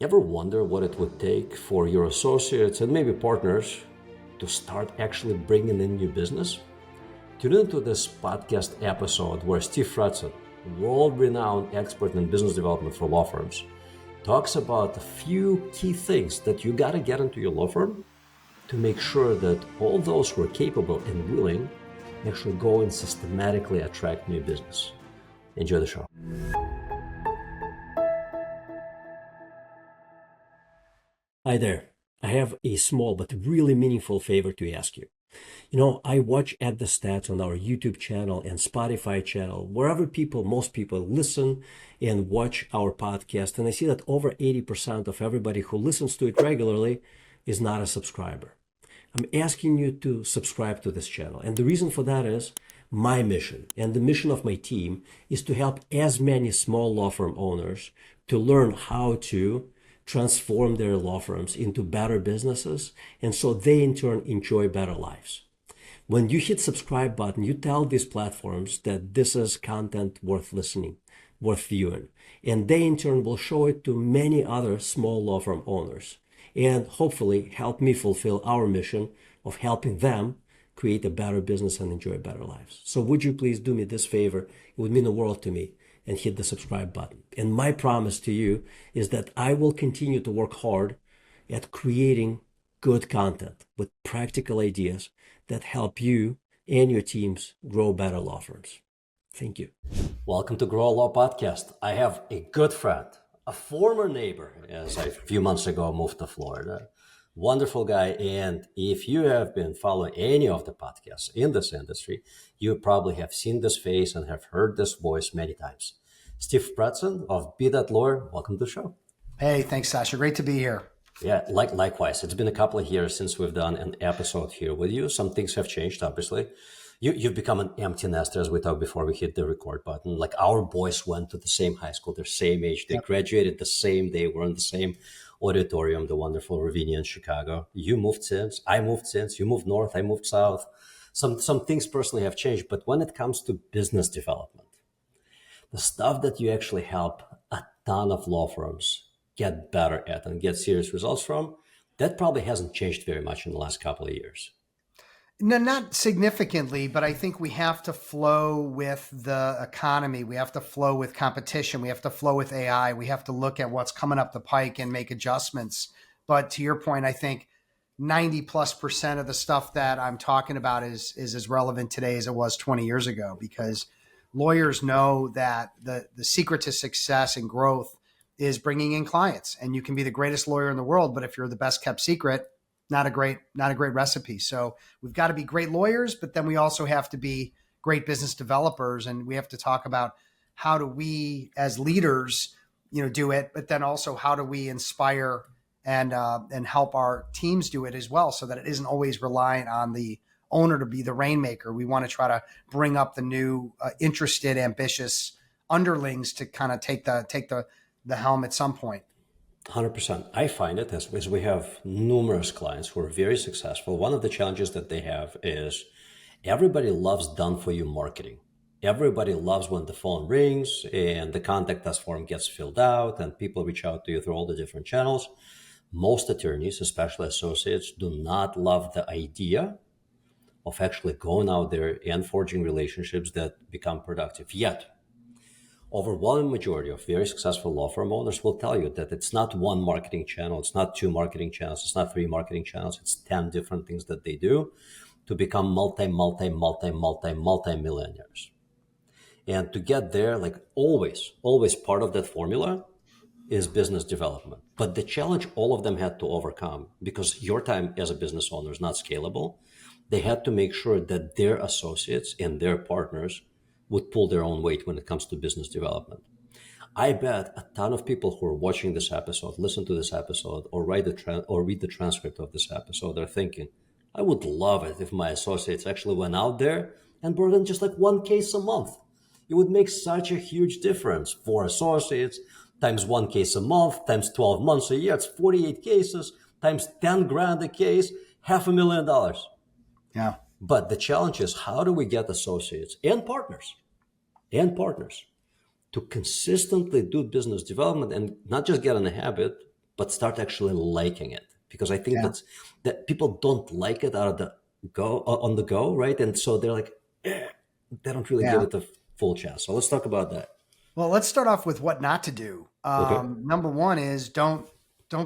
Ever wonder what it would take for your associates and maybe partners to start actually bringing in new business? Tune into this podcast episode where Steve Fretzin, world-renowned expert in business development for law firms, talks about a few key things that you got to get into your law firm to make sure that all those who are capable and willing actually go and systematically attract new business. Enjoy the show. Hi there. I have a small but really meaningful favor to ask you. I watch at the stats on our YouTube channel and Spotify channel, wherever most people listen and watch our podcast. And I see that over 80% of everybody who listens to it regularly is not a subscriber. I'm asking you to subscribe to this channel. And the reason for that is my mission and the mission of my team is to help as many small law firm owners to learn how to transform their law firms into better businesses, and so they in turn enjoy better lives. When you hit subscribe button, you tell these platforms that this is content worth listening, worth viewing, and they in turn will show it to many other small law firm owners and hopefully help me fulfill our mission of helping them create a better business and enjoy better lives. So would you please do me this favor? It would mean the world to me. And hit the subscribe button. And my promise to you is that I will continue to work hard at creating good content with practical ideas that help you and your teams grow better law firms. Thank you. Welcome to Grow a Law Podcast. I have a good friend, a former neighbor, as I a few months ago moved to Florida. Wonderful guy. And if you have been following any of the podcasts in this industry, you probably have seen this face and have heard this voice many times. Steve Fretzin of Be That Lawyer, welcome to the show. Hey, thanks, Sasha. Great to be here. Yeah, likewise. It's been a couple of years since we've done an episode here with you. Some things have changed, obviously. You've become an empty nester, as we talked before we hit the record button. Like our boys went to the same high school, they're same age. They graduated the same day. We're in the same auditorium, the wonderful Ravinia in Chicago. You moved since, I moved since, you moved north, I moved south. Some things personally have changed, but when it comes to business development, the stuff that you actually help a ton of law firms get better at and get serious results from, that probably hasn't changed very much in the last couple of years. No, not significantly, but I think we have to flow with the economy. We have to flow with competition. We have to flow with AI. We have to look at what's coming up the pike and make adjustments. But to your point, I think 90+% of the stuff that I'm talking about is as relevant today as it was 20 years ago, because lawyers know that the secret to success and growth is bringing in clients. And you can be the greatest lawyer in the world, but if you're the best kept secret, not a great recipe. So we've got to be great lawyers, but then we also have to be great business developers. And we have to talk about how do we as leaders, do it, but then also how do we inspire and help our teams do it as well, so that it isn't always reliant on the owner to be the rainmaker. We want to try to bring up the new, interested, ambitious underlings to kind of take the helm at some point. 100%. I find it as we have numerous clients who are very successful. One of the challenges that they have is everybody loves done-for-you marketing. Everybody loves when the phone rings and the contact us form gets filled out and people reach out to you through all the different channels. Most attorneys, especially associates, do not love the idea of actually going out there and forging relationships that become productive. Yet, overwhelming majority of very successful law firm owners will tell you that it's not one marketing channel, it's not two marketing channels, it's not three marketing channels, it's 10 different things that they do to become multi-millionaires. And to get there, like always part of that formula is business development. But the challenge all of them had to overcome, because your time as a business owner is not scalable, they had to make sure that their associates and their partners would pull their own weight when it comes to business development. I bet a ton of people who are watching this episode, listen to this episode, or read the transcript of this episode are thinking, I would love it if my associates actually went out there and brought in just like one case a month. It would make such a huge difference for associates. Times one case a month, times 12 months a year, it's 48 cases, times 10 grand a case, $500,000. Yeah. But the challenge is, how do we get associates and partners to consistently do business development and not just get in a habit, but start actually liking it, because I think Yeah. that people don't like it out of the go on the go, right? And so they're like, they don't really give Yeah. it the full chance. So let's talk about that. Well, let's start off with what not to do. Okay. Number one is don't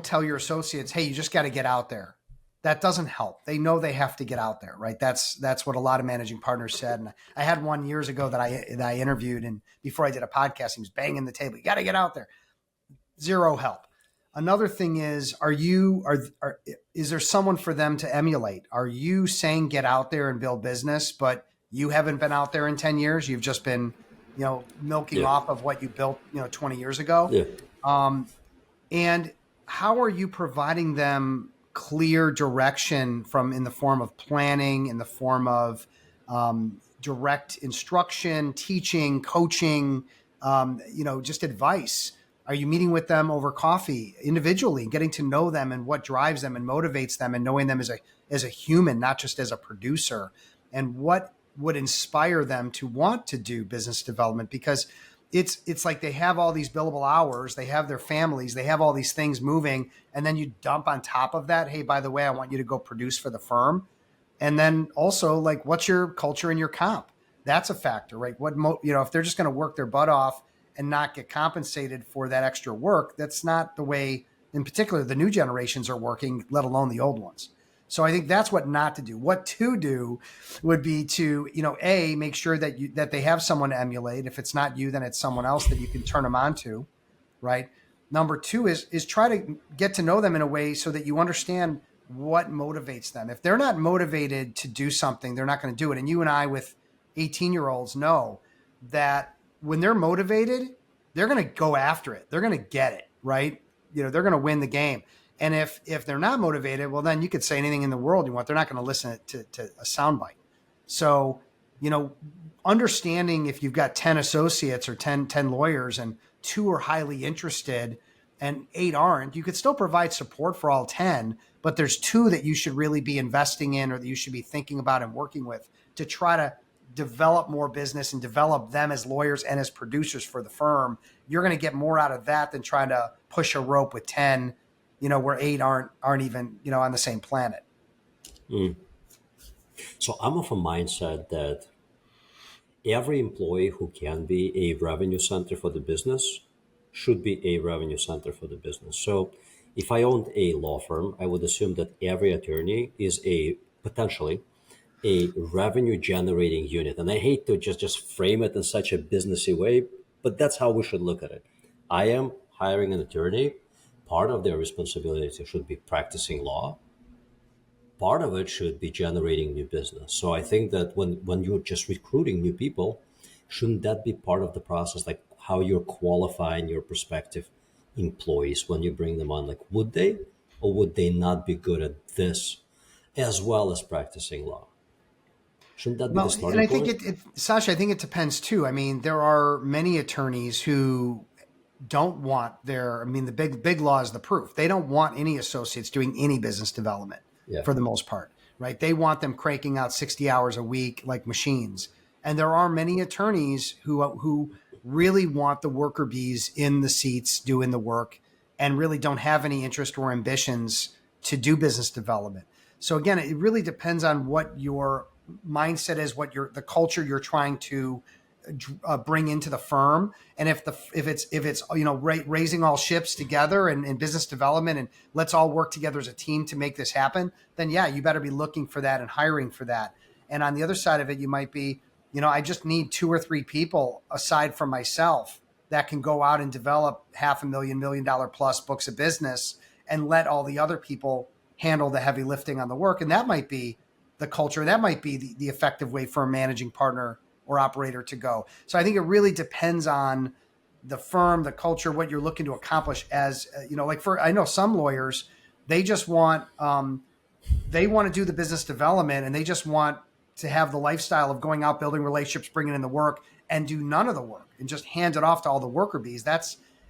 tell your associates, hey, you just got to get out there. That doesn't help. They know they have to get out there, right? That's what a lot of managing partners said. And I had one years ago that I interviewed, and before I did a podcast, he was banging the table. You got to get out there. Zero help. Another thing is, is there someone for them to emulate? Are you saying get out there and build business, but you haven't been out there in 10 years? You've just been, milking Yeah. off of what you built, 20 years ago. Yeah. Um, and how are you providing them clear direction in the form of planning, in the form of direct instruction, teaching, coaching, just advice? Are you meeting with them over coffee individually, getting to know them and what drives them and motivates them, and knowing them as a human, not just as a producer, and what would inspire them to want to do business development? Because it's like they have all these billable hours, they have their families, they have all these things moving, and then you dump on top of that, hey, by the way, I want you to go produce for the firm. And then also, like, what's your culture and your comp? That's a factor, right? If they're just going to work their butt off and not get compensated for that extra work, that's not the way, in particular, the new generations are working, let alone the old ones. So I think that's what not to do. What to do would be to, make sure that they have someone to emulate. If it's not you, then it's someone else that you can turn them on to, right? Number two is try to get to know them in a way so that you understand what motivates them. If they're not motivated to do something, they're not going to do it. And you and I with 18-year-olds know that when they're motivated, they're going to go after it. They're going to get it, right? They're going to win the game. And if they're not motivated, well, then you could say anything in the world you want. They're not going to listen to a soundbite. So, understanding if you've got 10 associates or 10 lawyers and 2 are highly interested and 8 aren't, you could still provide support for all 10, but there's 2 that you should really be investing in or that you should be thinking about and working with to try to develop more business and develop them as lawyers and as producers for the firm. You're going to get more out of that than trying to push a rope with 10, where 8 aren't even, on the same planet. Mm. So I'm of a mindset that every employee who can be a revenue center for the business should be a revenue center for the business. So if I owned a law firm, I would assume that every attorney is potentially a revenue generating unit. And I hate to just frame it in such a businessy way, but that's how we should look at it. I am hiring an attorney. Part of their responsibility should be practicing law. Part of it should be generating new business. So I think that when you're just recruiting new people, shouldn't that be part of the process? Like how you're qualifying your prospective employees when you bring them on, like would they or would they not be good at this as well as practicing law? Shouldn't that be the Well, and starting I think point? Sasha, I think it depends too. I mean, there are many attorneys who don't want the big law is the proof. They don't want any associates doing any business development Yeah. for the most part, right? They want them cranking out 60 hours a week like machines. And there are many attorneys who really want the worker bees in the seats doing the work and really don't have any interest or ambitions to do business development. So again, it really depends on what your mindset is, what the culture you're trying to bring into the firm, and if it's raising all ships together and business development and let's all work together as a team to make this happen, then yeah, you better be looking for that and hiring for that. And on the other side of it, you might be, I just need 2 or 3 people aside from myself that can go out and develop $500,000, $1 million plus books of business and let all the other people handle the heavy lifting on the work. And that might be the culture. That might be the effective way for a managing partner or operator to go. So I think it really depends on the firm, the culture, what you're looking to accomplish as, I know some lawyers, they just want, they want to do the business development and they just want to have the lifestyle of going out, building relationships, bringing in the work and do none of the work and just hand it off to all the worker bees.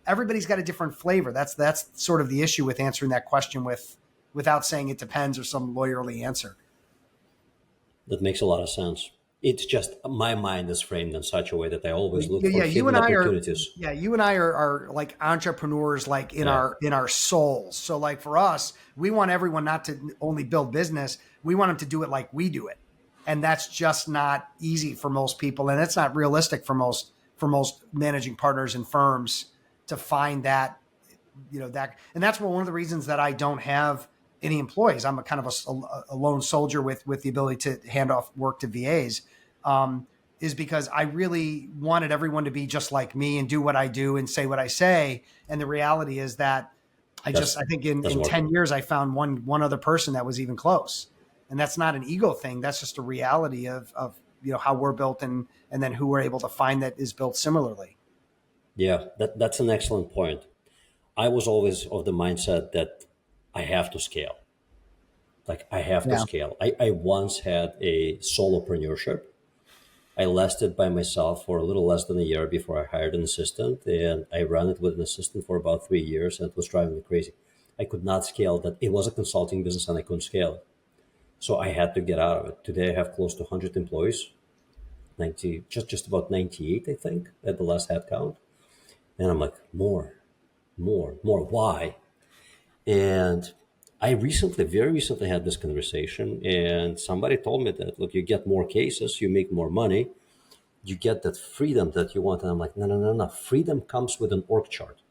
Everybody's got a different flavor. That's sort of the issue with answering that question without saying it depends or some lawyerly answer. That makes a lot of sense. It's just my mind is framed in such a way that I always look for Yeah, you and hidden I are. opportunities. Yeah, you and I are like entrepreneurs, like Yeah. in our souls. So, like for us, we want everyone not to only build business. We want them to do it like we do it, and that's just not easy for most people, and it's not realistic for most managing partners and firms to find that that, and that's one of the reasons that I don't have any employees. I'm a kind of a lone soldier with the ability to hand off work to VAs. Is because I really wanted everyone to be just like me and do what I do and say what I say. And the reality is that That's I think doesn't in work. 10 years, I found one other person that was even close. And that's not an ego thing. That's just a reality of how we're built and then who we're able to find that is built similarly. Yeah, that's an excellent point. I was always of the mindset that I have to scale. Like I have to Yeah. scale. I once had a solopreneurship. I lasted by myself for a little less than a year before I hired an assistant, and I ran it with an assistant for about 3 years, and it was driving me crazy. I could not scale that. It was a consulting business, and I couldn't scale it. So I had to get out of it. Today, I have close to 100 employees, 90, just about 98, I think, at the last head count. And I'm like, more, more, more. Why? And I very recently had this conversation, and somebody told me that, look, you get more cases, you make more money, you get that freedom that you want. And I'm like, no, no, no, no. Freedom comes with an org chart.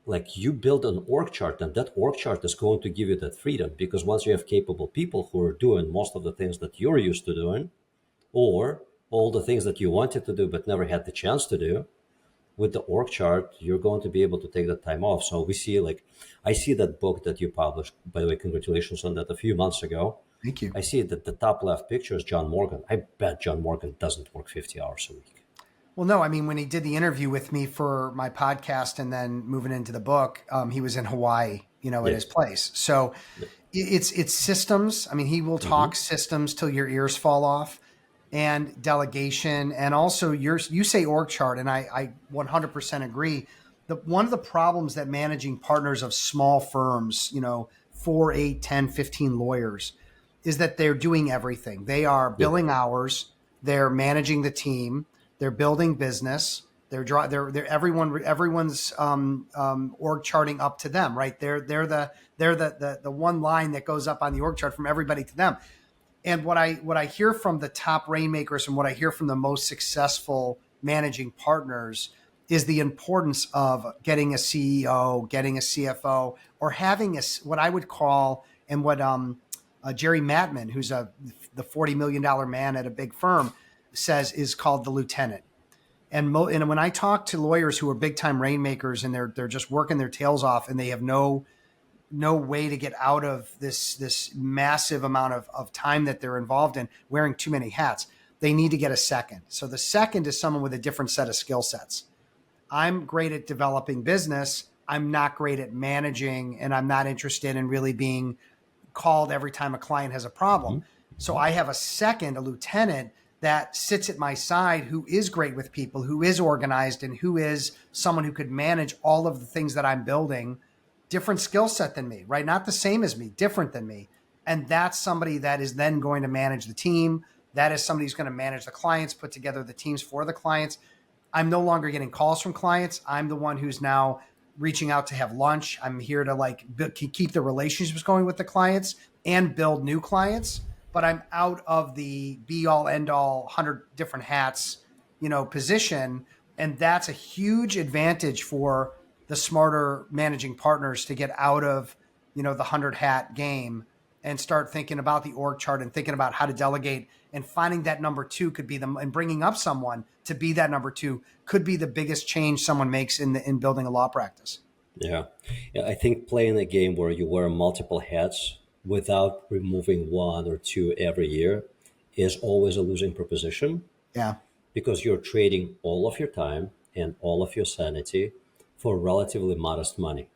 Like you build an org chart, and that org chart is going to give you that freedom because once you have capable people who are doing most of the things that you're used to doing, or all the things that you wanted to do but never had the chance to do, with the org chart, you're going to be able to take that time off. So we see, like, I see that book that you published, by the way, congratulations on that, a few months ago. Thank you. I see that the top left picture is John Morgan. I bet John Morgan doesn't work 50 hours a week. Well, no, I mean, when he did the interview with me for my podcast and then moving into the book, he was in Hawaii, at Yeah. his place. So it's systems. I mean, he will Hmm. talk systems till your ears fall off, and delegation, and also you say org chart, and I 100% agree. One of the problems that managing partners of small firms, 4, 8, 10, 15 lawyers, is that they're doing everything. They are Yep. billing hours, they're managing the team, they're building business, they're everyone's org charting up to them, right? They're the one line that goes up on the org chart from everybody to them. And what I hear from the top rainmakers and what I hear from the most successful managing partners is the importance of getting a CEO, getting a CFO, or having what I would call, and what Jerry Mattman, who's the $40 million man at a big firm, says is called the lieutenant. And when I talk to lawyers who are big time rainmakers and they're just working their tails off and they have no way to get out of this massive amount of time that they're involved in, wearing too many hats, they need to get a second. So the second is someone with a different set of skill sets. I'm great at developing business. I'm not great at managing, and I'm not interested in really being called every time a client has a problem. So I have a second, a lieutenant, that sits at my side who is great with people, who is organized, and who is someone who could manage all of the things that I'm building. Different skill set than me, right? Not the same as me, different than me. And that's somebody that is then going to manage the team. That is somebody who's going to manage the clients, put together the teams for the clients. I'm no longer getting calls from clients. I'm the one who's now reaching out to have lunch. I'm here to keep the relationships going with the clients and build new clients. But I'm out of the be all end all 100 different hats, position. And that's a huge advantage for the smarter managing partners to get out of, the 100 hat game and start thinking about the org chart and thinking about how to delegate, and finding that number two could be them, and bringing up someone to be that number two could be the biggest change someone makes in building a law practice. Yeah. Yeah. I think playing a game where you wear multiple hats without removing one or two every year is always a losing proposition Yeah. because you're trading all of your time and all of your sanity for relatively modest money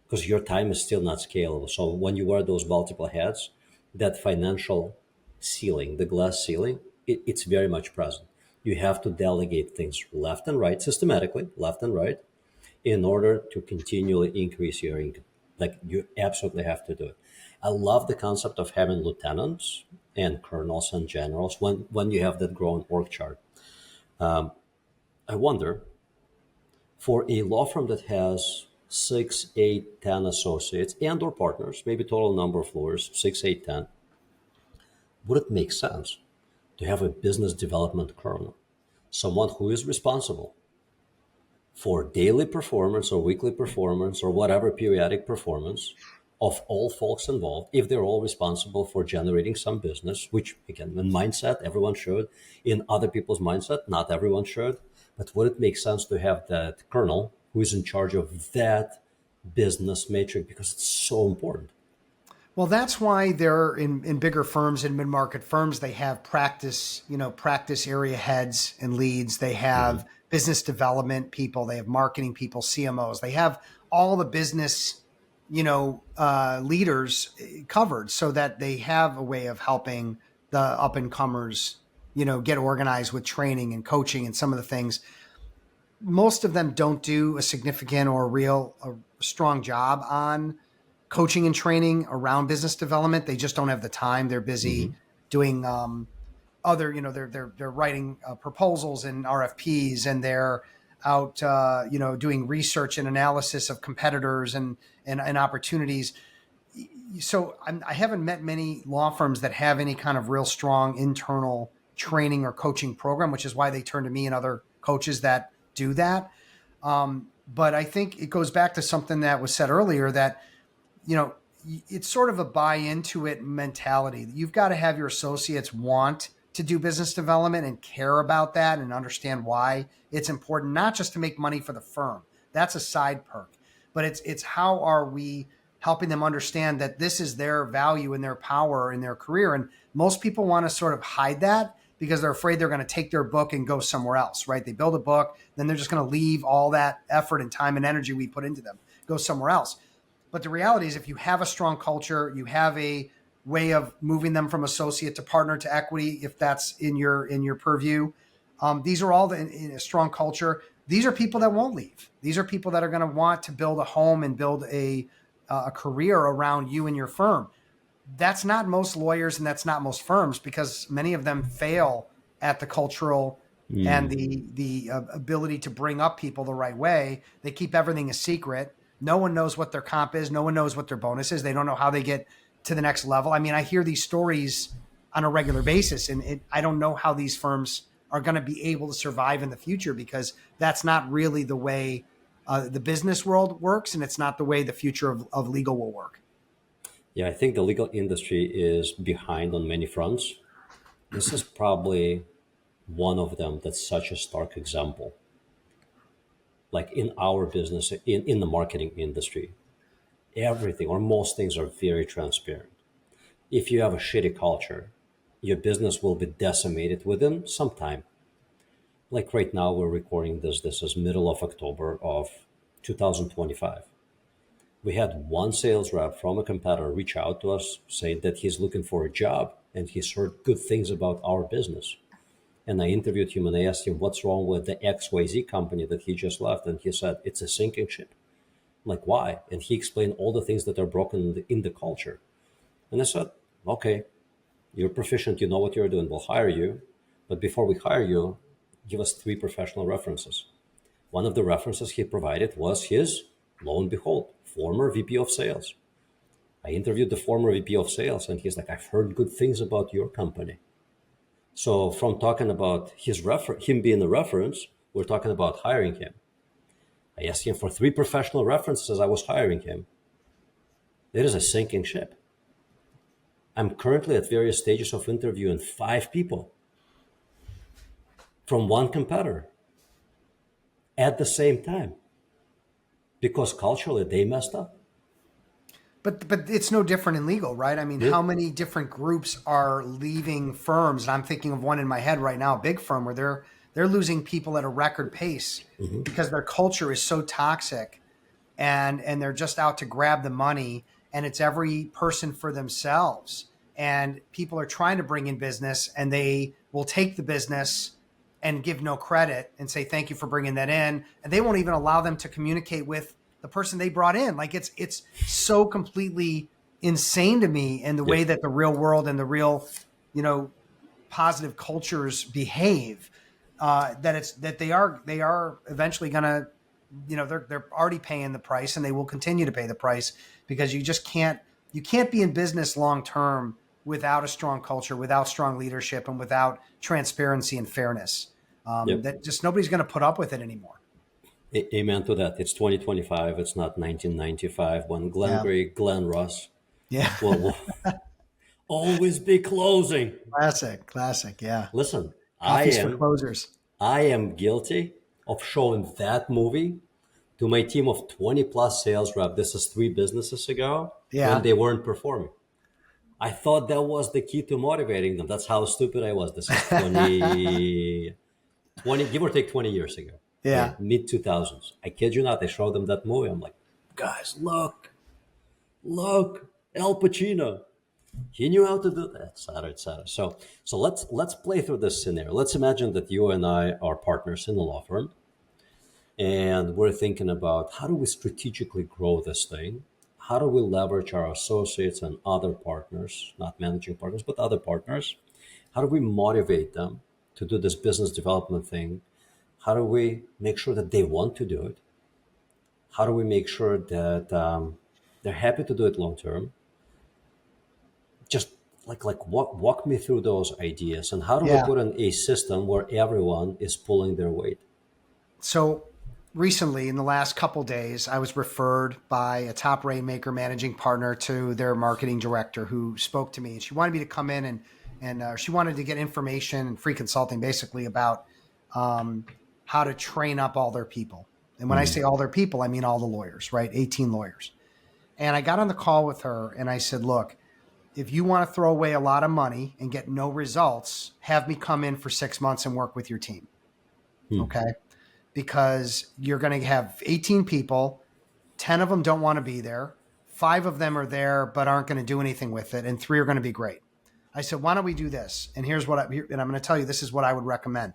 because your time is still not scalable. So when you wear those multiple hats, that financial ceiling, the glass ceiling, it's very much present. You have to delegate things left and right, systematically, left and right, in order to continually increase your income. Like you absolutely have to do it. I love the concept of having lieutenants and colonels and generals when you have that growing org chart. I wonder, for a law firm that has 6, 8, 10 associates and or partners, maybe total number of lawyers, 6, 8, 10, would it make sense to have a business development colonel, someone who is responsible for daily performance or weekly performance or whatever periodic performance of all folks involved, if they're all responsible for generating some business, which again, in mindset, everyone should. In other people's mindset, not everyone should. But would it make sense to have that colonel who is in charge of that business matrix, because it's so important? Well, that's why they're in bigger firms and mid-market firms, they have practice area heads and leads. They have business development people. They have marketing people, CMOs. They have all the business, leaders covered so that they have a way of helping the up and comers, get organized with training and coaching and some of the things. Most of them don't do a significant or a strong job on coaching and training around business development. They just don't have the time. They're busy doing other, they're writing proposals and RFPs, and they're out, doing research and analysis of competitors and opportunities. So I haven't met many law firms that have any kind of real strong internal training or coaching program, which is why they turn to me and other coaches that do that. But I think it goes back to something that was said earlier, that it's sort of a buy into it mentality. You've got to have your associates want to do business development and care about that and understand why it's important, not just to make money for the firm. That's a side perk, but it's how are we helping them understand that this is their value and their power in their career. And most people want to sort of hide that because they're afraid they're going to take their book and go somewhere else, right? They build a book, then they're just going to leave all that effort and time and energy we put into them, go somewhere else. But the reality is, if you have a strong culture, you have a way of moving them from associate to partner to equity, if that's in your purview. These are all in a strong culture. These are people that won't leave. These are people that are going to want to build a home and build a career around you and your firm. That's not most lawyers and that's not most firms, because many of them fail at the cultural and the ability to bring up people the right way. They keep everything a secret. No one knows what their comp is. No one knows what their bonus is. They don't know how they get to the next level. I mean, I hear these stories on a regular basis, and I don't know how these firms are going to be able to survive in the future, because that's not really the way the business world works, and it's not the way the future of legal will work. Yeah, I think the legal industry is behind on many fronts. This is probably one of them that's such a stark example. Like in our business, in the marketing industry, everything or most things are very transparent. If you have a shitty culture, your business will be decimated within some time. Like right now, we're recording this. This is middle of October of 2025. We had one sales rep from a competitor reach out to us saying that he's looking for a job and he's heard good things about our business. And I interviewed him and I asked him, what's wrong with the XYZ company that he just left? And he said, it's a sinking ship. I'm like, why? And he explained all the things that are broken in the culture. And I said, okay, you're proficient, you know what you're doing, we'll hire you. But before we hire you, give us 3 professional references. One of the references he provided was his, lo and behold, former VP of sales. I interviewed the former VP of sales and he's like, I've heard good things about your company. So from talking about him being a reference, we're talking about hiring him. I asked him for 3 professional references as I was hiring him. It is a sinking ship. I'm currently at various stages of interviewing 5 people from one competitor at the same time because culturally they messed up. But it's no different in legal, right? I mean, how many different groups are leaving firms? And I'm thinking of one in my head right now, a big firm where they're losing people at a record pace because their culture is so toxic and they're just out to grab the money, and it's every person for themselves. And people are trying to bring in business and they will take the business and give no credit and say, thank you for bringing that in. And they won't even allow them to communicate with the person they brought in. Like it's so completely insane to me in the way that the real world and the real positive cultures behave, that they are eventually going to, they're already paying the price, and they will continue to pay the price, because you can't be in business long term without a strong culture, without strong leadership, and without transparency and fairness. Yep. That just nobody's going to put up with it anymore. Amen to that. It's 2025. It's not 1995 when Yeah. Glenn Ross Yeah. will always be closing. Classic. Yeah. Listen, Coffees for closers. I am guilty of showing that movie to my team of 20 plus sales rep. This is 3 businesses ago, Yeah. when they weren't performing. I thought that was the key to motivating them. That's how stupid I was. This is 20, give or take 20 years ago. Yeah. Mid 2000s. I kid you not. I showed them that movie. I'm like, guys, look, Al Pacino. He knew how to do that, et cetera, et cetera. So let's play through this scenario. Let's imagine that you and I are partners in a law firm, and we're thinking about, how do we strategically grow this thing? How do we leverage our associates and other partners, not managing partners, but other partners? How do we motivate them to do this business development thing? How do we make sure that they want to do it? How do we make sure that they're happy to do it long term? Just walk me through those ideas, and how do we Yeah. put in a system where everyone is pulling their weight? So recently, in the last couple days, I was referred by a top Rainmaker managing partner to their marketing director, who spoke to me. She wanted me to come in, and she wanted to get information and free consulting, basically, about how to train up all their people. And when I say all their people, I mean all the lawyers, right? 18 lawyers. And I got on the call with her, and I said, look, if you want to throw away a lot of money and get no results, have me come in for 6 months and work with your team. Okay. Because you're going to have 18 people, 10 of them don't want to be there. 5 of them are there, but aren't going to do anything with it. And 3 are going to be great. I said, why don't we do this? And here's what I'm going to tell you, this is what I would recommend.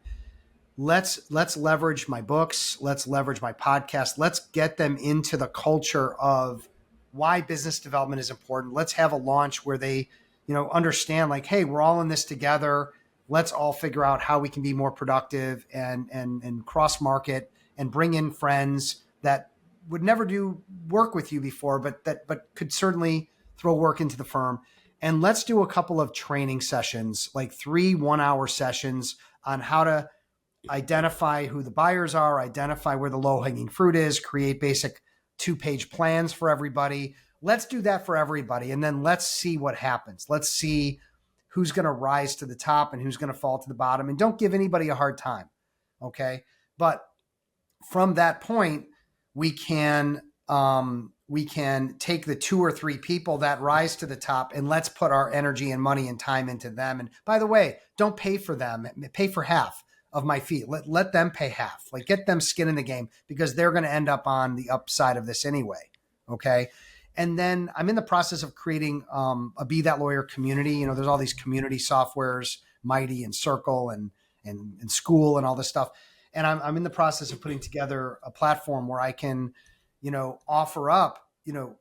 Let's leverage my books. Let's leverage my podcast. Let's get them into the culture of why business development is important. Let's have a launch where they, understand, like, hey, we're all in this together. Let's all figure out how we can be more productive and cross market and bring in friends that would never do work with you before, but could certainly throw work into the firm. And let's do a couple of training sessions, like 3 1-hour sessions, on how to identify who the buyers are, identify where the low-hanging fruit is, create basic 2-page plans for everybody. Let's do that for everybody. And then let's see what happens. Let's see who's going to rise to the top and who's going to fall to the bottom. And don't give anybody a hard time. Okay. But from that point, we can take the 2 or 3 people that rise to the top, and let's put our energy and money and time into them. And by the way, don't pay for them. Pay for half of my fee. Let them pay half. Like, get them skin in the game, because they're going to end up on the upside of this anyway. Okay. And then I'm in the process of creating a Be That Lawyer community. There's all these community softwares, Mighty and Circle and School and all this stuff. And I'm in the process of putting together a platform where I can, offer up,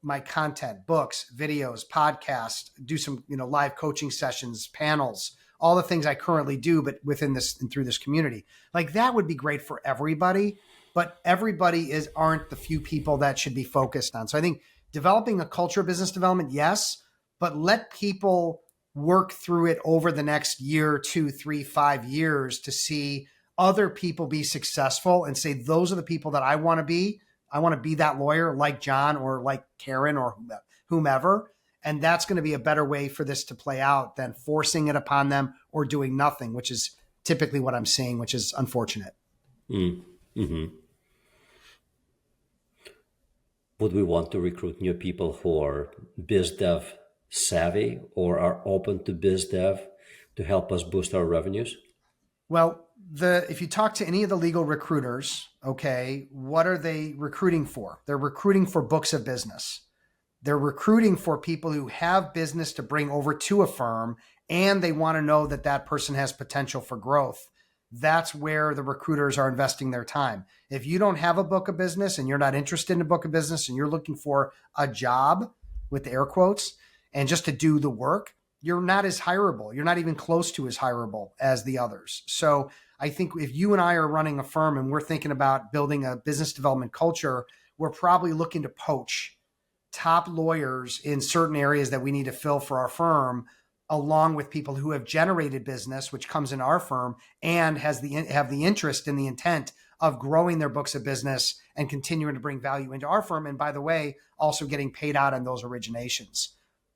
my content, books, videos, podcasts, do some, live coaching sessions, panels, all the things I currently do, but within this and through this community. Like, that would be great for everybody, but everybody aren't the few people that should be focused on. So I think developing a culture of business development, yes, but let people work through it over the next year, 2, 3, 5 years to see other people be successful and say, those are the people that I want to be. I want to be that lawyer like John or like Karen or whomever. And that's going to be a better way for this to play out than forcing it upon them or doing nothing, which is typically what I'm seeing, which is unfortunate. Mm-hmm. Would we want to recruit new people who are biz dev savvy or are open to biz dev to help us boost our revenues? Well, if you talk to any of the legal recruiters, okay, what are they recruiting for? They're recruiting for books of business. They're recruiting for people who have business to bring over to a firm, and they want to know that that person has potential for growth. That's where the recruiters are investing their time. If you don't have a book of business and you're not interested in a book of business and you're looking for a job with the air quotes and just to do the work, you're not as hireable. You're not even close to as hireable as the others. So I think if you and I are running a firm and we're thinking about building a business development culture, we're probably looking to poach top lawyers in certain areas that we need to fill for our firm, along with people who have generated business, which comes in our firm and have the interest and the intent of growing their books of business and continuing to bring value into our firm. And by the way, also getting paid out on those originations.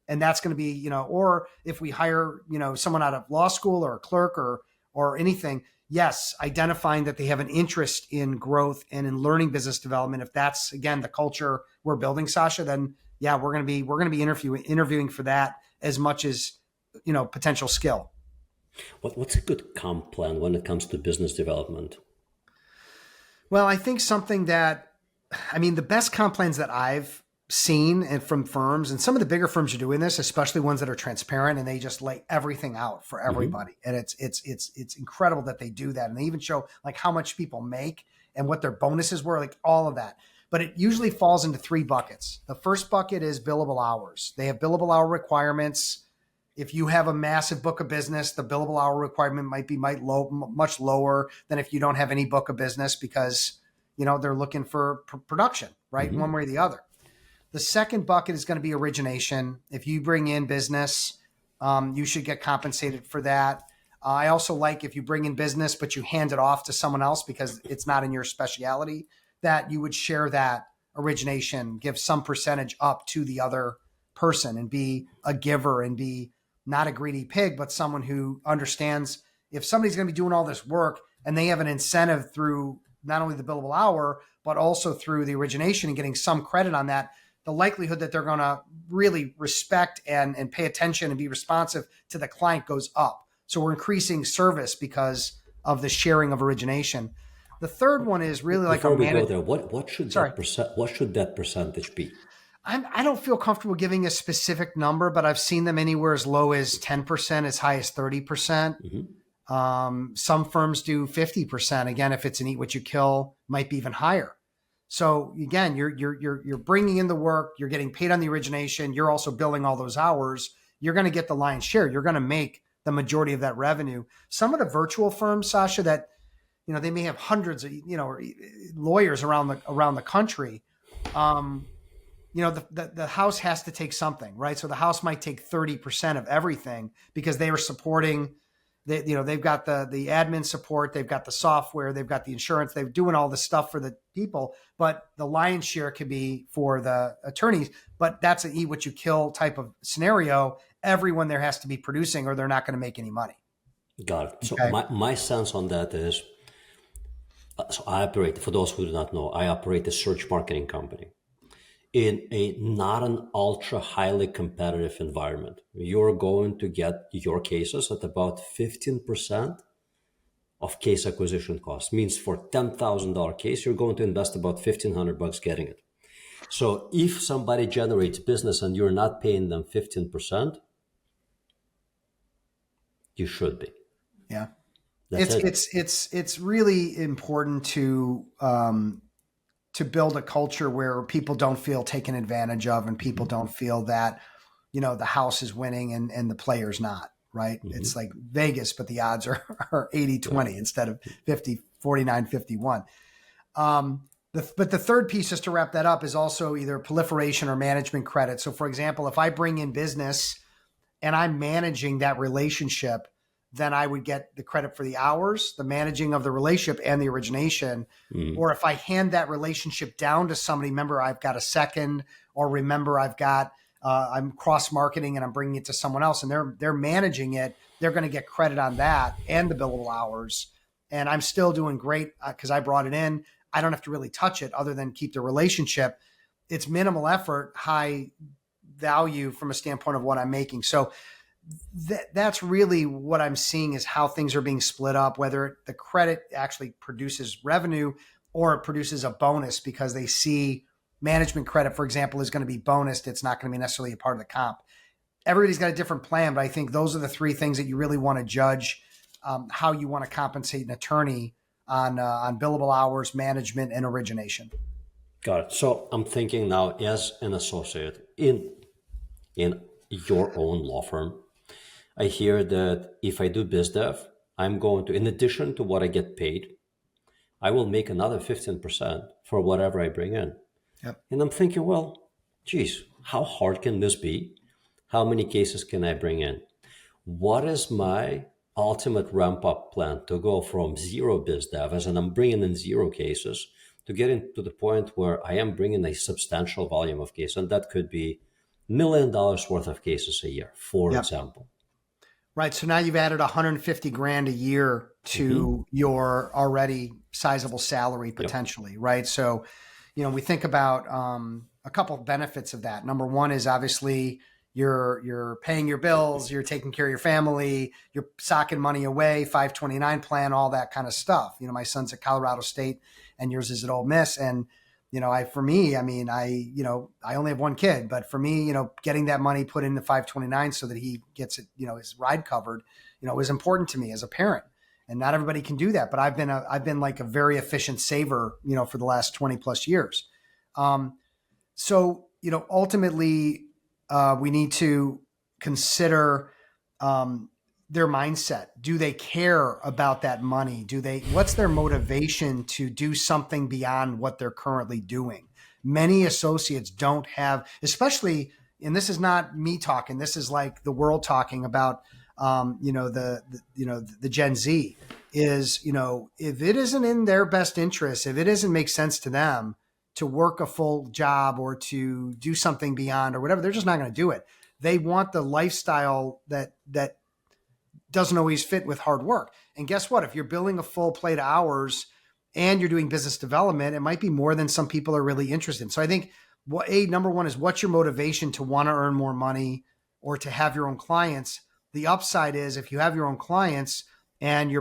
And that's going to be, or if we hire, someone out of law school or a clerk or anything, yes, identifying that they have an interest in growth and in learning business development. If that's, again, the culture we're building, Sasha, then yeah, we're going to be interviewing for that as much as, potential skill. What's a good comp plan when it comes to business development? Well, I think the best comp plans that I've seen and from firms, and some of the bigger firms are doing this, especially ones that are transparent and they just lay everything out for everybody. Mm-hmm. And it's incredible that they do that. And they even show like how much people make and what their bonuses were, like all of that. But it usually falls into 3 buckets. The first bucket is billable hours. They have billable hour requirements. If you have a massive book of business, the billable hour requirement might be much lower than if you don't have any book of business, because, they're looking for production, right? Mm-hmm. One way or the other. The second bucket is going to be origination. If you bring in business, you should get compensated for that. I also like if you bring in business, but you hand it off to someone else because it's not in your specialty, that you would share that origination, give some percentage up to the other person and be a giver and be not a greedy pig, but someone who understands if somebody's going to be doing all this work and they have an incentive through not only the billable hour, but also through the origination and getting some credit on that, the likelihood that they're going to really respect and pay attention and be responsive to the client goes up. So we're increasing service because of the sharing of origination. The third one is really like before we go there. What should that percentage be? I don't feel comfortable giving a specific number, but I've seen them anywhere as low as 10%, as high as 30%. Mm-hmm. Some firms do 50%. Again, if it's an eat what you kill, might be even higher. So again, you're bringing in the work, you're getting paid on the origination, you're also billing all those hours. You're going to get the lion's share. You're going to make the majority of that revenue. Some of the virtual firms, Sasha, that they may have hundreds of lawyers around the country. The house has to take something, right? So the house might take 30% of everything because they are supporting. They've got the admin support, they've got the software, they've got the insurance, they're doing all the stuff for the people, but the lion's share could be for the attorneys. But that's an eat what you kill type of scenario. Everyone there has to be producing or they're not going to make any money. Got it. So my sense on that is, so I operate, for those who do not know, I operate a search marketing company in a not an ultra highly competitive environment. You're going to get your cases at about 15% of case acquisition cost. Means for $10,000 case, you're going to invest about $1,500 getting it. So if somebody generates business and you're not paying them 15%, you should be. Yeah. It's really important to build a culture where people don't feel taken advantage of and people don't feel that, the house is winning and the player's not, right? Mm-hmm. It's like Vegas, but the odds are 80-20 instead of 49-51. But the third piece, just to wrap that up, is also either proliferation or management credit. So for example, if I bring in business and I'm managing that relationship, then I would get the credit for the hours, the managing of the relationship and the origination. Mm. Or if I hand that relationship down to somebody, remember I've got a second, or remember I'm cross-marketing and I'm bringing it to someone else and they're managing it, they're going to get credit on that and the billable hours. And I'm still doing great because I brought it in. I don't have to really touch it other than keep the relationship. It's minimal effort, high value from a standpoint of what I'm making. So that's really what I'm seeing is how things are being split up, whether the credit actually produces revenue or it produces a bonus because they see management credit, for example, is going to be bonused. It's not going to be necessarily a part of the comp. Everybody's got a different plan, but I think those are the 3 things that you really want to judge how you want to compensate an attorney on billable hours, management, and origination. Got it. So I'm thinking now as an associate in your own law firm, I hear that if I do biz dev, I'm going to, in addition to what I get paid, I will make another 15% for whatever I bring in. Yep. And I'm thinking, well, geez, how hard can this be? How many cases can I bring in? What is my ultimate ramp up plan to go from zero biz dev, as in I'm bringing in zero cases, to getting to the point where I am bringing a substantial volume of cases? And that could be $1 million worth of cases a year, for Yep. example. Right. So now you've added 150 grand a year to your already sizable salary potentially, right? So, we think about a couple of benefits of that. Number one is obviously you're paying your bills, you're taking care of your family, you're socking money away, 529 plan, all that kind of stuff. My son's at Colorado State and yours is at Ole Miss. And I only have one kid, but for me, getting that money put into 529 so that he gets it, his ride covered, was important to me as a parent. And not everybody can do that, but I've been like a very efficient saver, for the last 20 plus years. So, ultimately, we need to consider their mindset. Do they care about that money? What's their motivation to do something beyond what they're currently doing? Many associates don't have, especially, and this is not me talking, this is like the world talking about, the Gen Z is, if it isn't in their best interest, if it doesn't make sense to them to work a full job or to do something beyond or whatever, they're just not going to do it. They want the lifestyle that doesn't always fit with hard work. And guess what? If you're billing a full plate of hours and you're doing business development, it might be more than some people are really interested in. So I think number one is, what's your motivation to want to earn more money or to have your own clients? The upside is, if you have your own clients and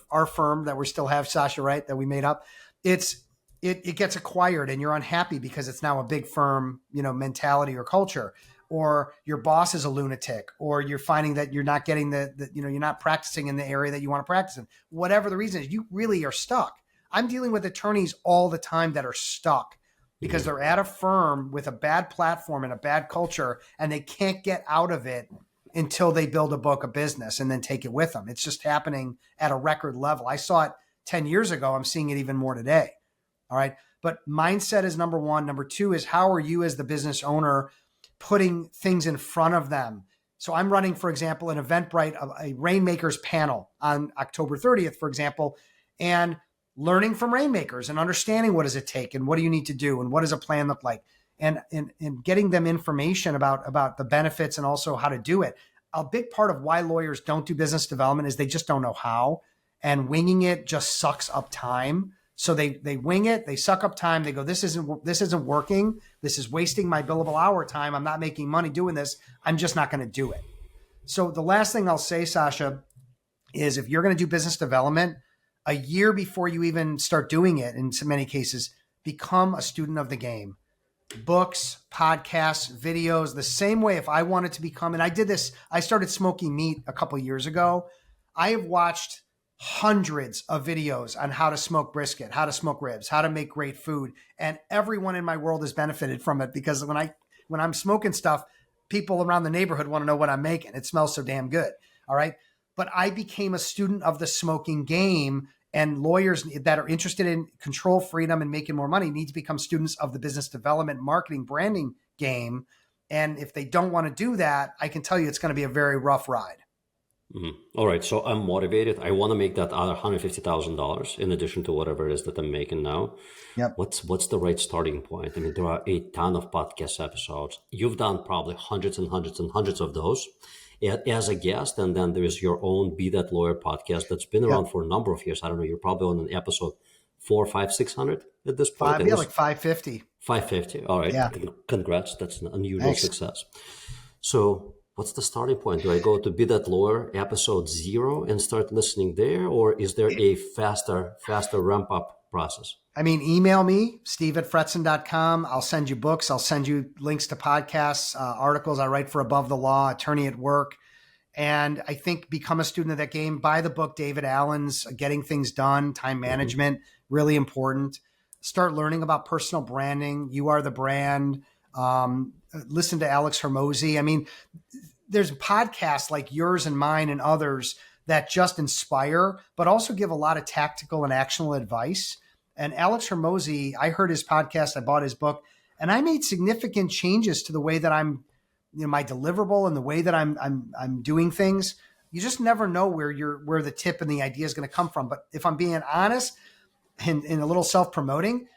our firm that we still have, Sasha, right, that we made up, it gets acquired and you're unhappy because it's now a big firm, mentality or culture. Or your boss is a lunatic, or you're finding that you're not getting you're not practicing in the area that you want to practice in. Whatever the reason is, you really are stuck. I'm dealing with attorneys all the time that are stuck because they're at a firm with a bad platform and a bad culture, and they can't get out of it until they build a book of business and then take it with them. It's just happening at a record level. I saw it 10 years ago. I'm seeing it even more today. All right. But mindset is number one. Number two is, how are you as the business owner putting things in front of them? So I'm running, for example, an Eventbrite, a Rainmakers panel on October 30th, for example, and learning from Rainmakers and understanding what does it take and what do you need to do and what does a plan look like, and getting them information about the benefits and also how to do it. A big part of why lawyers don't do business development is they just don't know how, and winging it just sucks up time. So they wing it, they suck up time. They go, this isn't working. This is wasting my billable hour time. I'm not making money doing this. I'm just not going to do it. So the last thing I'll say, Sasha, is if you're going to do business development, a year before you even start doing it, in so many cases, become a student of the game. Books, podcasts, videos, the same way if I wanted to become, and I did this, I started smoking meat a couple of years ago. I have watched hundreds of videos on how to smoke brisket, how to smoke ribs, how to make great food. And everyone in my world has benefited from it because when I'm smoking stuff, people around the neighborhood want to know what I'm making. It smells so damn good. All right. But I became a student of the smoking game, and lawyers that are interested in control, freedom, and making more money need to become students of the business development, marketing, branding game. And if they don't want to do that, I can tell you it's going to be a very rough ride. All right. So I'm motivated. I want to make that other $150,000 in addition to whatever it is that I'm making now. Yep. What's the right starting point? I mean, there are a ton of podcast episodes. You've done probably hundreds and hundreds and hundreds of those as a guest. And then there is your own Be That Lawyer podcast that's been around for a number of years. I don't know. You're probably on an episode 400, 500, 600 at this point. Like 550. 550. All right. Yeah. Congrats. That's an unusual Thanks. success. So what's the starting point? Do I go to Be That Lawyer episode 0 and start listening there? Or is there a faster ramp up process? I mean, email me, steve@fretzin.com. I'll send you books. I'll send you links to podcasts, articles I write for Above the Law, Attorney at Work. And I think become a student of that game. Buy the book, David Allen's Getting Things Done, Time Management, really important. Start learning about personal branding. You are the brand. Listen to Alex Hermosi. I mean, there's podcasts like yours and mine and others that just inspire, but also give a lot of tactical and actionable advice. And Alex Hormozy, I heard his podcast, I bought his book, and I made significant changes to the way that I'm, my deliverable and the way that I'm doing things. You just never know where the tip and the idea is going to come from. But if I'm being honest and a little self-promoting,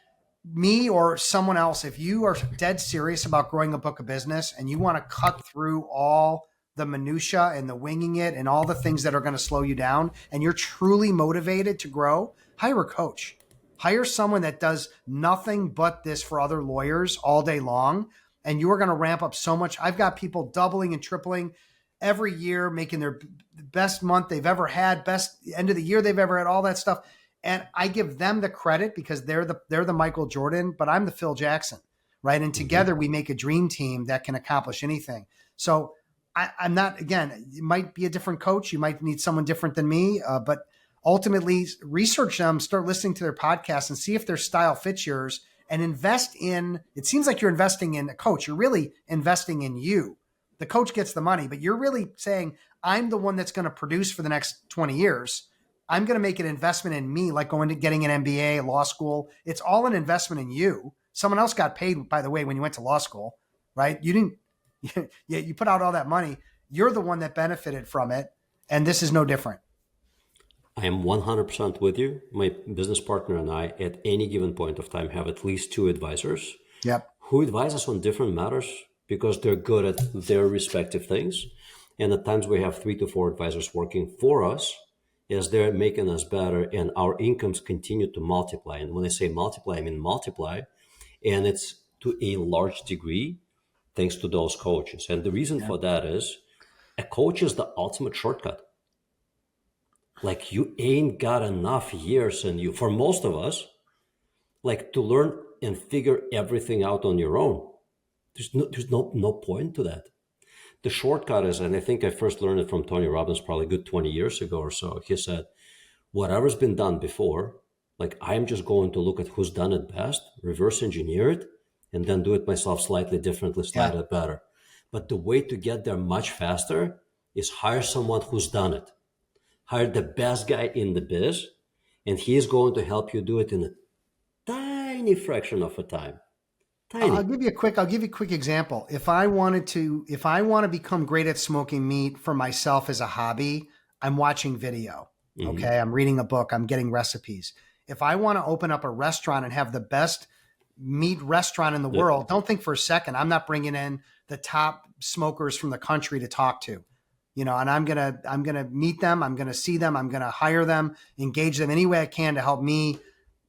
me or someone else, if you are dead serious about growing a book of business and you want to cut through all the minutia and the winging it and all the things that are going to slow you down, and you're truly motivated to grow, hire a coach. Hire someone that does nothing but this for other lawyers all day long, and you are going to ramp up so much. I've got people doubling and tripling every year, making their best month they've ever had, best end of the year they've ever had, all that stuff. And I give them the credit because they're the Michael Jordan, but I'm the Phil Jackson, right? And together we make a dream team that can accomplish anything. So I'm not, again, it might be a different coach. You might need someone different than me, but ultimately research them, start listening to their podcasts and see if their style fits yours, and invest in, it seems like you're investing in a coach. You're really investing in you. The coach gets the money, but you're really saying, I'm the one that's going to produce for the next 20 years. I'm going to make an investment in me, like going to getting an MBA, law school. It's all an investment in you. Someone else got paid, by the way, when you went to law school, right? You didn't, you put out all that money. You're the one that benefited from it. And this is no different. I am 100% with you. My business partner and I, at any given point of time, have at least 2 advisors. Yep. Who advise us on different matters because they're good at their respective things. And at times we have 3 to 4 advisors working for us as they're making us better, and our incomes continue to multiply. And when I say multiply, I mean multiply. And it's to a large degree thanks to those coaches. And the reason for that is a coach is the ultimate shortcut. Like, you ain't got enough years in you, for most of us, like, to learn and figure everything out on your own. There's no point to that. The shortcut is, and I think I first learned it from Tony Robbins probably a good 20 years ago or so. He said, whatever's been done before, like, I'm just going to look at who's done it best, reverse engineer it, and then do it myself slightly differently, slightly better. But the way to get there much faster is hire someone who's done it. Hire the best guy in the biz, and he's going to help you do it in a tiny fraction of a time. Tiny. I'll give you a quick example. If I want to become great at smoking meat for myself as a hobby, I'm watching video. Okay. I'm reading a book. I'm getting recipes. If I want to open up a restaurant and have the best meat restaurant in the world, don't think for a second, I'm not bringing in the top smokers from the country to talk to. And I'm going to meet them. I'm going to see them. I'm going to hire them, engage them any way I can to help me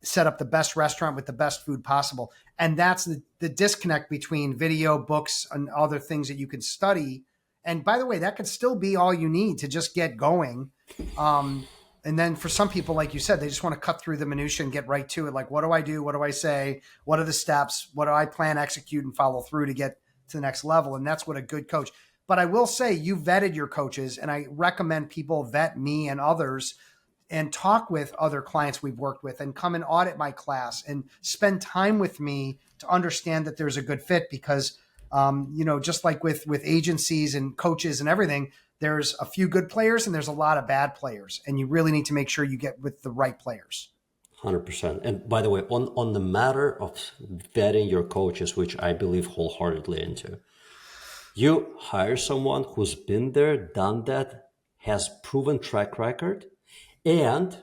set up the best restaurant with the best food possible. And that's the disconnect between video, books, and other things that you can study. And by the way, that could still be all you need to just get going. And then for some people, like you said, they just want to cut through the minutia and get right to it. Like, what do I do? What do I say? What are the steps? What do I plan, execute, and follow through to get to the next level? And that's what a good coach. But I will say, you vetted your coaches, and I recommend people vet me and others and talk with other clients we've worked with and come and audit my class and spend time with me to understand that there's a good fit. Because, just like with agencies and coaches and everything, there's a few good players and there's a lot of bad players, and you really need to make sure you get with the right players. 100%. And by the way, on the matter of vetting your coaches, which I believe wholeheartedly into, you hire someone who's been there, done that, has proven track record, and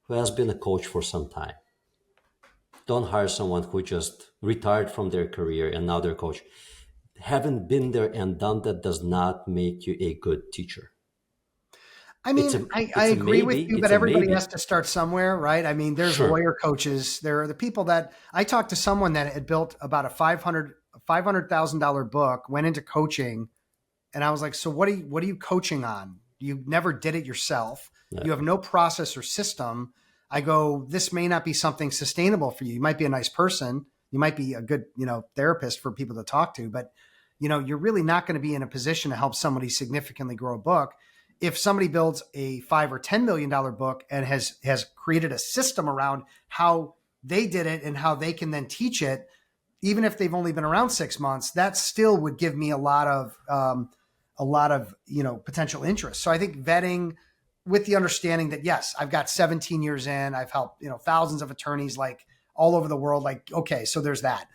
who has been a coach for some time. Don't hire someone who just retired from their career and now they're a coach. Having been there and done that does not make you a good teacher. I mean, I agree with you, but everybody has to start somewhere, right? I mean, there's lawyer coaches. There are the people that I talked to someone that had built about a $500,000 book, went into coaching. And I was like, so what are you coaching on? You never did it yourself. No. You have no process or system. I go, this may not be something sustainable for you. You might be a nice person. You might be a good, therapist for people to talk to, but you're really not going to be in a position to help somebody significantly grow a book. If somebody builds a $5 or $10 million book and has created a system around how they did it and how they can then teach it, even if they've only been around 6 months, that still would give me a lot of a lot of, potential interest. So I think vetting with the understanding that, yes, I've got 17 years in, I've helped, thousands of attorneys like all over the world. Like, okay, so there's that.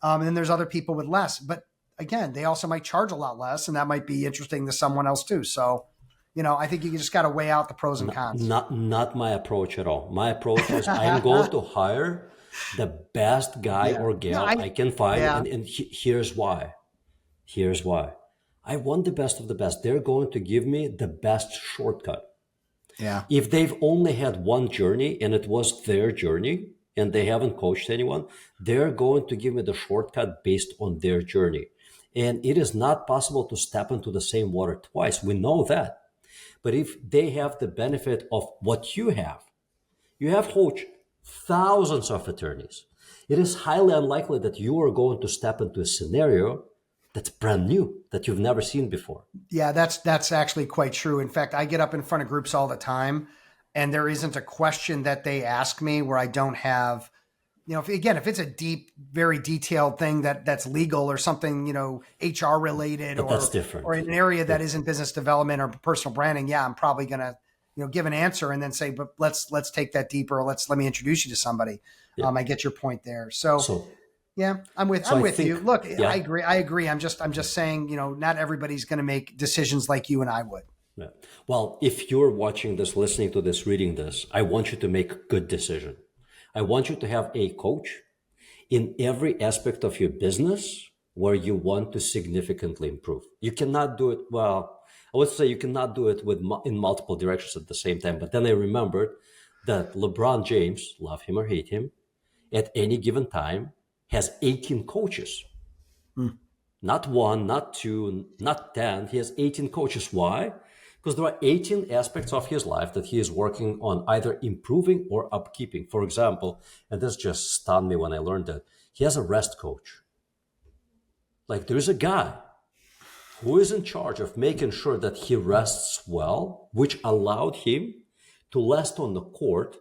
And then there's other people with less, but again, they also might charge a lot less, and that might be interesting to someone else too. So, I think you just got to weigh out the pros and cons. Not my approach at all. My approach is I'm going to hire the best guy or gal I can find. Yeah. And here's why. Here's why. I want the best of the best. They're going to give me the best shortcut. Yeah. If they've only had one journey and it was their journey and they haven't coached anyone, they're going to give me the shortcut based on their journey. And it is not possible to step into the same water twice. We know that. But if they have the benefit of what you have coached thousands of attorneys. It is highly unlikely that you are going to step into a scenario that's brand new, that you've never seen before. Yeah, that's actually quite true. In fact, I get up in front of groups all the time, and there isn't a question that they ask me where I don't have, if it's a deep, very detailed thing that's legal or something, HR related, But that's different. Or an area that isn't business development or personal branding. Yeah, I'm probably going to, give an answer and then say, but let's take that deeper. Let me introduce you to somebody. Yeah. I get your point there. So yeah, I'm with you. Look, yeah. I agree. I'm just saying, not everybody's going to make decisions like you and I would. Yeah. Well, if you're watching this, listening to this, reading this, I want you to make a good decision. I want you to have a coach in every aspect of your business where you want to significantly improve. You cannot do it, well, I would say you cannot do it in multiple directions at the same time. But then I remembered that LeBron James, love him or hate him, at any given time has 18 coaches. Not one, not two, not 10. He has 18 coaches. Why? Because there are 18 aspects of his life that he is working on either improving or upkeeping. For example, and this just stunned me when I learned that, he has a rest coach. Like there is a guy who is in charge of making sure that he rests well, which allowed him to rest on the court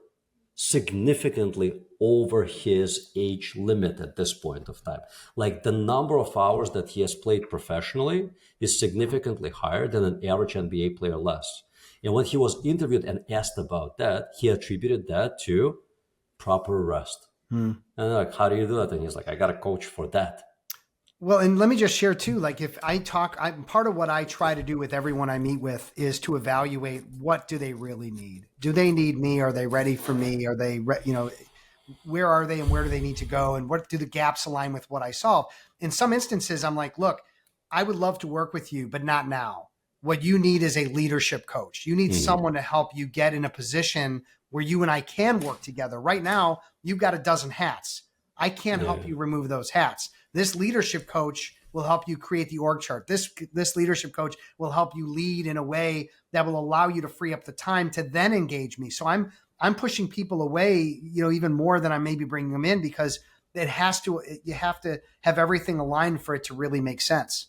significantly over his age limit at this point of time. Like the number of hours that he has played professionally is significantly higher than an average NBA player less. And when he was interviewed and asked about that, he attributed that to proper rest. And they're like, how do you do that? And he's like, I got a coach for that. Well, and let me just share too, like if I part of what I try to do with everyone I meet with is to evaluate what do they really need? Do they need me? Are they ready for me? Are they, where are they and where do they need to go? And what do the gaps align with what I solve? In some instances, I'm like, look, I would love to work with you, but not now. What you need is a leadership coach. You need someone to help you get in a position where you and I can work together. Right now, you've got a dozen hats. I can't help you remove those hats. This leadership coach will help you create the org chart. This leadership coach will help you lead in a way that will allow you to free up the time to then engage me. So I'm pushing people away, even more than I may be bringing them in, because you have to have everything aligned for it to really make sense.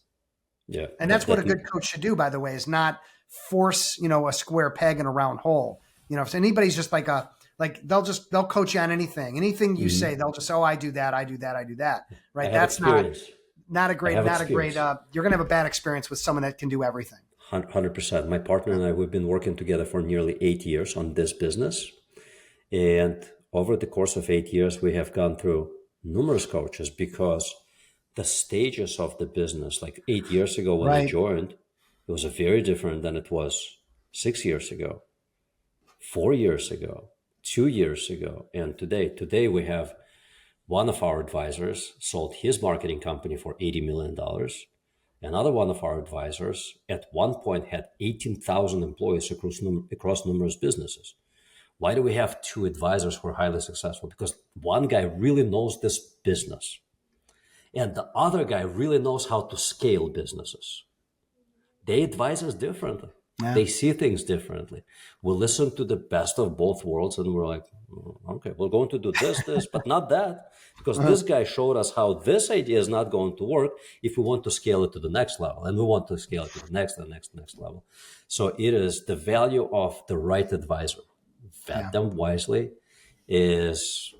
Yeah. And that's what a good coach should do, by the way, is not force, a square peg in a round hole. If anybody's just they'll coach you on anything you say, they'll just say, oh, I do that. Right. That's not a great, you're going to have a bad experience with someone that can do everything. 100%. My partner and I, we've been working together for nearly 8 years on this business. And over the course of 8 years, we have gone through numerous coaches because the stages of the business, like 8 years ago when I joined, it was very different than it was 6 years ago, 4 years ago, 2 years ago, and today. Today we have one of our advisors sold his marketing company for $80 million. Another one of our advisors at one point had 18,000 employees across numerous businesses. Why do we have two advisors who are highly successful? Because one guy really knows this business and the other guy really knows how to scale businesses. They advise us differently. Yeah. They see things differently. We listen to the best of both worlds and we're like, okay, we're going to do this, but not that. Because this guy showed us how this idea is not going to work if we want to scale it to the next level. And we want to scale it to the next level. So it is the value of the right advisor. Vet them wisely is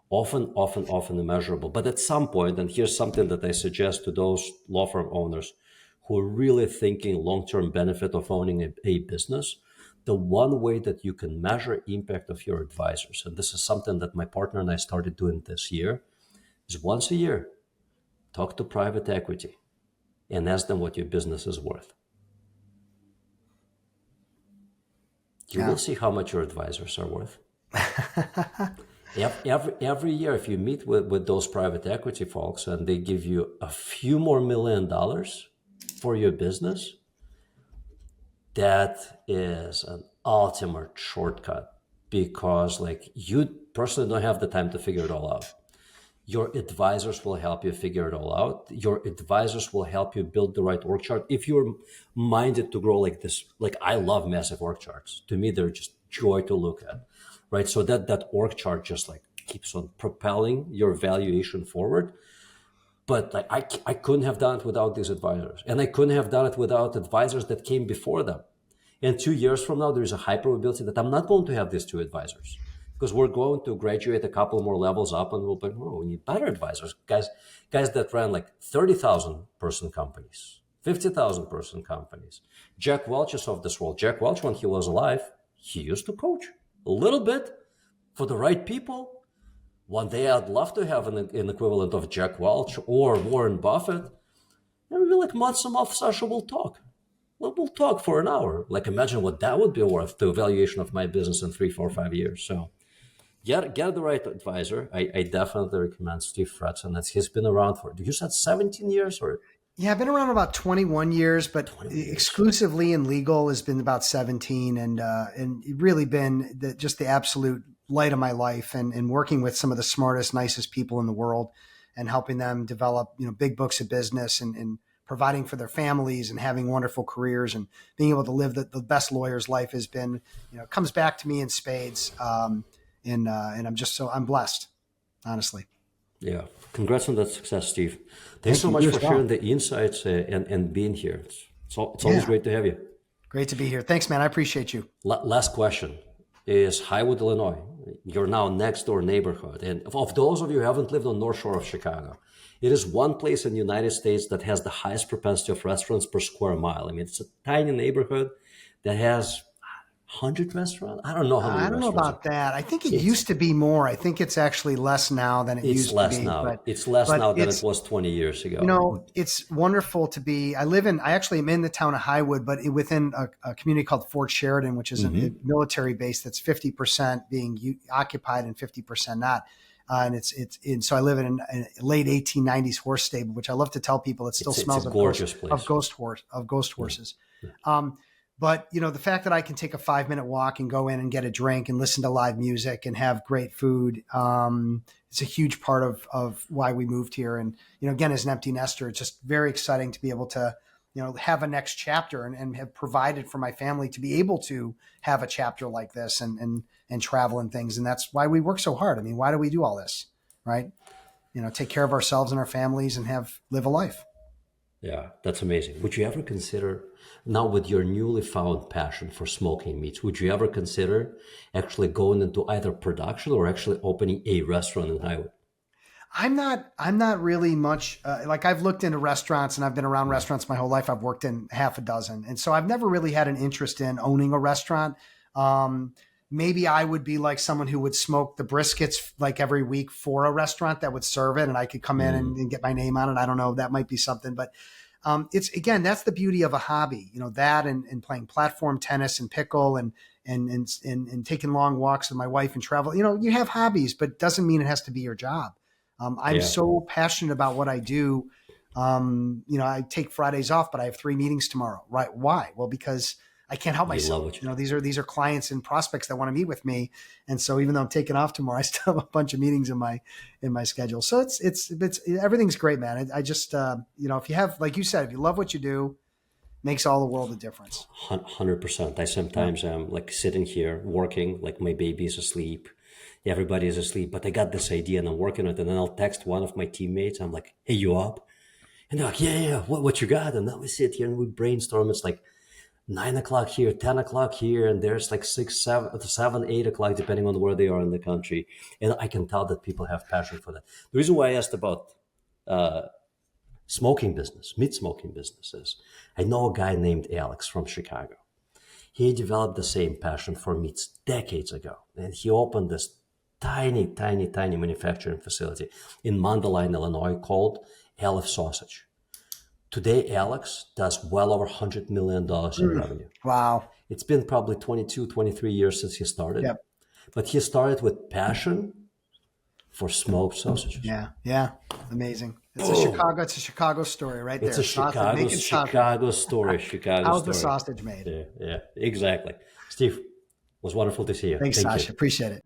often immeasurable. But at some point, and here's something that I suggest to those law firm owners who are really thinking long-term benefit of owning a business, the one way that you can measure impact of your advisors, and this is something that my partner and I started doing this year, is once a year, talk to private equity and ask them what your business is worth. You will see how much your advisors are worth. Every year, if you meet with those private equity folks and they give you a few more $1 million for your business, that is an ultimate shortcut, because like you personally don't have the time to figure it all out. Your advisors will help you figure it all out. Your advisors will help you build the right org chart. If you're minded to grow like this, like I love massive org charts. To me, they're just joy to look at, right? So that org chart just like keeps on propelling your valuation forward. But like I couldn't have done it without these advisors, and I couldn't have done it without advisors that came before them. And 2 years from now, there's a high probability that I'm not going to have these two advisors, because we're going to graduate a couple more levels up, and we'll be, we need better advisors, guys that ran like 30,000 person companies, 50,000 person companies. Jack Welch is of this world. Jack Welch, when he was alive, he used to coach a little bit for the right people. One day I'd love to have an equivalent of Jack Welch or Warren Buffett. And maybe like once a month, Sasha will talk. We'll talk for an hour. Like imagine what that would be worth to evaluation of my business in 3, 4, 5 years. So get the right advisor. I definitely recommend Steve Fretzin. He's been around for, you said 17 years or? Yeah, I've been around about 21 years, but 21 years. Exclusively in legal has been about 17, and really been just the absolute light of my life, and working with some of the smartest, nicest people in the world, and helping them develop, big books of business, and providing for their families and having wonderful careers and being able to live the best lawyer's life has been, comes back to me in spades. And I'm blessed, honestly. Yeah. Congrats on that success, Steve. Thanks so much for sharing the insights and being here. It's always great to have you. Great to be here. Thanks, man. I appreciate you. Last question is Highwood, Illinois. You're now next door neighborhood. And of those of you who haven't lived on North Shore of Chicago, it is one place in the United States that has the highest propensity of restaurants per square mile. I mean, it's a tiny neighborhood that has 100 restaurants. I don't know how many. I don't know about that. I think it used to be more. I think it's actually less now than it used to be. It's less now than it was 20 years ago. It's wonderful to be. I actually am in the town of Highwood, but within a community called Fort Sheridan, which is a military base that's 50% being occupied and 50% not. So I live in a late 1890s horse stable, which I love to tell people it still smells of ghost horses. But, the fact that I can take a 5-minute walk and go in and get a drink and listen to live music and have great food, it's a huge part of why we moved here. And, again, as an empty nester, it's just very exciting to be able to, have a next chapter and have provided for my family to be able to have a chapter like this and travel and things. And that's why we work so hard. I mean, why do we do all this, right? Take care of ourselves and our families and live a life. Yeah, that's amazing. Would you ever consider, now with your newly found passion for smoking meats, would you ever consider actually going into either production or actually opening a restaurant in Highwood? I'm not really much, like I've looked into restaurants and I've been around restaurants my whole life. I've worked in half a dozen. And so I've never really had an interest in owning a restaurant. Maybe I would be like someone who would smoke the briskets like every week for a restaurant that would serve it, and I could come in and get my name on it. I don't know. That might be something, but that's the beauty of a hobby, that and playing platform tennis and pickle and taking long walks with my wife and travel. You have hobbies, but it doesn't mean it has to be your job. I'm so passionate about what I do. I take Fridays off, but I have 3 meetings tomorrow. Right? Why? Well, because I can't help myself. These are clients and prospects that want to meet with me, and so even though I'm taking off tomorrow, I still have a bunch of meetings in my schedule. So it's everything's great, man. I just if you have, like you said, if you love what you do, makes all the world a difference. 100%. I sometimes am like sitting here working, like my baby is asleep, everybody is asleep, but I got this idea and I'm working on it, and then I'll text one of my teammates. I'm like, "Hey, you up?" And they're like, "Yeah. What you got?" And then we sit here and we brainstorm. It's like 9 o'clock here, 10 o'clock here, and there's like 6, 7, 8 o'clock, depending on where they are in the country. And I can tell that people have passion for that. The reason why I asked about smoking business, meat smoking businesses. I know a guy named Alex from Chicago. He developed the same passion for meats decades ago, and he opened this tiny, tiny, tiny manufacturing facility in Mundelein, Illinois, called Aleph Sausage. Today, Alex does well over $100 million in revenue. Wow. It's been probably 22, 23 years since he started. Yep. But he started with passion for smoked sausages. Yeah. Amazing. It's a Chicago story right there. It's a Chicago story. How's the sausage made? Yeah, exactly. Steve, it was wonderful to see you. Thanks, Thank Sasha. you. Appreciate it.